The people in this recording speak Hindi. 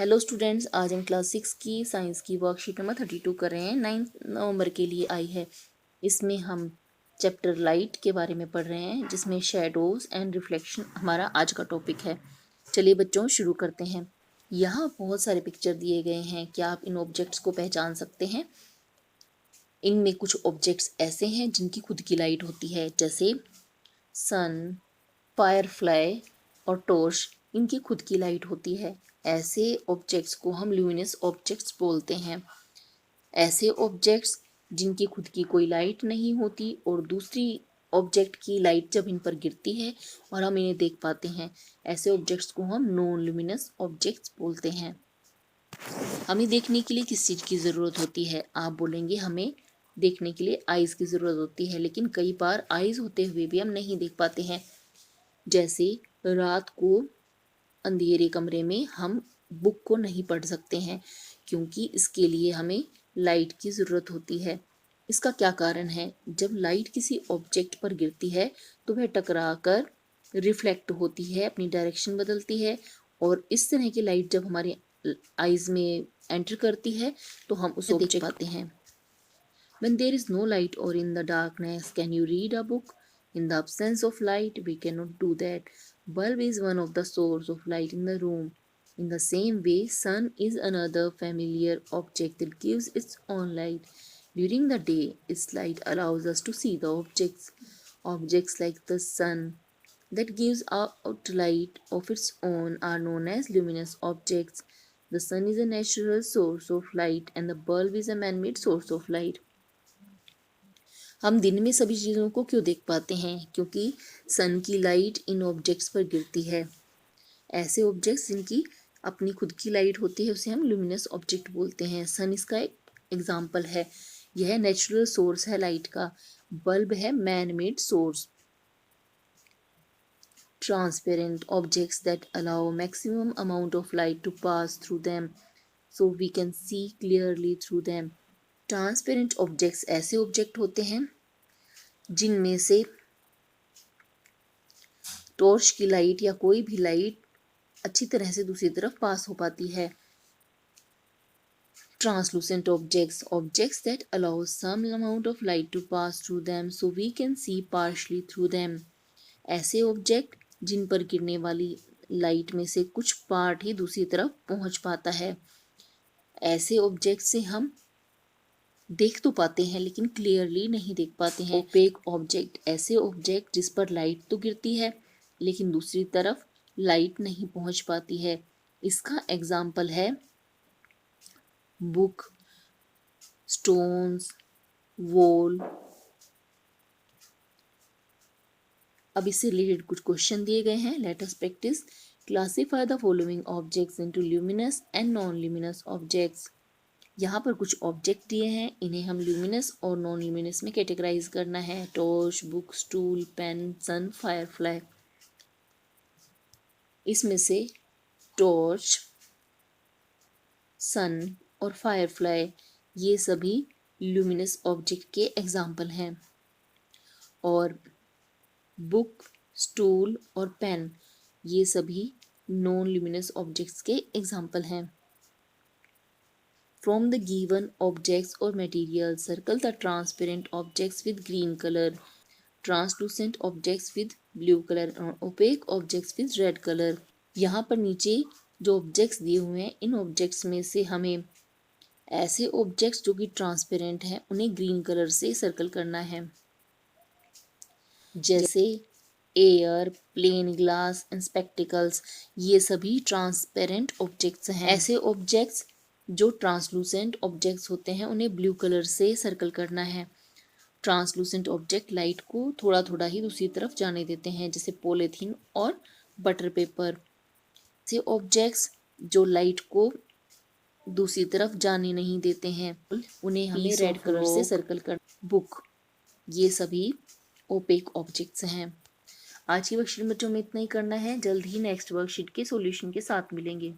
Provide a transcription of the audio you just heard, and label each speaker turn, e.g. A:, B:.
A: हेलो स्टूडेंट्स, आज हम क्लास 6 की साइंस की वर्कशीट नंबर 32 कर रहे हैं। 9 नवंबर के लिए आई है। इसमें हम चैप्टर लाइट के बारे में पढ़ रहे हैं, जिसमें शेडोज एंड रिफ्लेक्शन हमारा आज का टॉपिक है। चलिए बच्चों, शुरू करते हैं। यहाँ बहुत सारे पिक्चर दिए गए हैं। क्या आप इन ऑब्जेक्ट्स को पहचान सकते हैं? इनमें कुछ ऑब्जेक्ट्स ऐसे हैं जिनकी खुद की लाइट होती है, जैसे सन, फायरफ्लाई और टॉर्च। इनकी खुद की लाइट होती है। ऐसे ऑब्जेक्ट्स को हम ल्यूमिनस ऑब्जेक्ट्स बोलते हैं। ऐसे ऑब्जेक्ट्स जिनकी खुद की कोई लाइट नहीं होती और दूसरी ऑब्जेक्ट की लाइट जब इन पर गिरती है और हम इन्हें देख पाते हैं, ऐसे ऑब्जेक्ट्स को हम नॉन ल्यूमिनस ऑब्जेक्ट्स बोलते हैं। हमें देखने के लिए किस चीज़ की ज़रूरत होती है? आप बोलेंगे हमें देखने के लिए आइज़ की ज़रूरत होती है, लेकिन कई बार आइज़ होते हुए भी हम नहीं देख पाते हैं। जैसे रात को अंधेरे कमरे में हम बुक को नहीं पढ़ सकते हैं, क्योंकि इसके लिए हमें लाइट की ज़रूरत होती है। इसका क्या कारण है? जब लाइट किसी ऑब्जेक्ट पर गिरती है तो वह टकरा कर रिफ्लेक्ट होती है, अपनी डायरेक्शन बदलती है, और इस तरह की लाइट जब हमारे आईज में एंटर करती है तो हम उसे देख पाते हैं। When there is no light or in the darkness, can you read a book? In the absence of light, we cannot do that. Bulb is one of the source of light in the room. In the same way, sun is another familiar object that gives its own light. During the day, its light allows us to see the objects. Objects like the sun that gives out light of its own are known as luminous objects. The sun is a natural source of light and the bulb is a man-made source of light. हम दिन में सभी चीज़ों को क्यों देख पाते हैं? क्योंकि सन की लाइट इन ऑब्जेक्ट्स पर गिरती है। ऐसे ऑब्जेक्ट्स जिनकी अपनी खुद की लाइट होती है उसे हम ल्यूमिनस ऑब्जेक्ट बोलते हैं। सन इसका एक एग्जाम्पल है। यह नेचुरल सोर्स है लाइट का। बल्ब है man made source. Transparent objects that allow maximum amount of light to pass through them so we can see clearly through them. Transparent objects ऐसे ऑब्जेक्ट होते हैं जिनमें से टॉर्च की लाइट या कोई भी लाइट अच्छी तरह से दूसरी तरफ पास हो पाती है। Translucent objects, objects that allow some amount of light to pass through them so we can see partially through them. ऐसे ऑब्जेक्ट जिन पर गिरने वाली लाइट में से कुछ पार्ट ही दूसरी तरफ पहुंच पाता है। ऐसे ऑब्जेक्ट से हम देख तो पाते हैं लेकिन क्लियरली नहीं देख पाते हैं। ओपेक ऑब्जेक्ट, ऐसे ऑब्जेक्ट जिस पर लाइट तो गिरती है लेकिन दूसरी तरफ लाइट नहीं पहुंच पाती है। इसका एग्जाम्पल है बुक, स्टोन्स, वॉल। अब इससे रिलेटेड कुछ क्वेश्चन दिए गए हैं। Let us practice. Classify the following objects into luminous and non luminous objects. यहाँ पर कुछ ऑब्जेक्ट दिए हैं, इन्हें हम ल्यूमिनस और नॉन ल्यूमिनस में कैटेगराइज करना है। टॉर्च, बुक, स्टूल, पेन, सन, फायरफ्लाई। इसमें से टॉर्च, सन और फायरफ्लाई ये सभी ल्यूमिनस ऑब्जेक्ट के एग्जाम्पल हैं, और बुक, स्टूल और पेन ये सभी नॉन ल्यूमिनस ऑब्जेक्ट्स के एग्जाम्पल हैं। From the given objects or materials, circle the transparent objects with green color, translucent objects with blue color और opaque objects with red color। यहाँ पर नीचे जो ऑब्जेक्ट्स दिए हुए हैं, इन ऑब्जेक्ट्स में से हमें ऐसे ऑब्जेक्ट्स जो कि ट्रांसपेरेंट हैं उन्हें ग्रीन कलर से सर्कल करना है, जैसे air, plane glass and spectacles. ये सभी ट्रांसपेरेंट ऑब्जेक्ट्स हैं। ऐसे ऑब्जेक्ट्स जो ट्रांसलूसेंट ऑब्जेक्ट्स होते हैं उन्हें ब्लू कलर से सर्कल करना है। ट्रांसलूसेंट ऑब्जेक्ट लाइट को थोड़ा थोड़ा ही दूसरी तरफ जाने देते हैं, जैसे पॉलीथीन और बटर पेपर। ऐसे ऑब्जेक्ट्स जो लाइट को दूसरी तरफ जाने नहीं देते हैं उन्हें हमें रेड कलर से सर्कल कर। बुक, ये सभी ओपेक ऑब्जेक्ट्स हैं। आज की वर्कशीट बच्चों में इतना ही करना है। जल्द ही नेक्स्ट वर्कशीट के सॉल्यूशन के साथ मिलेंगे।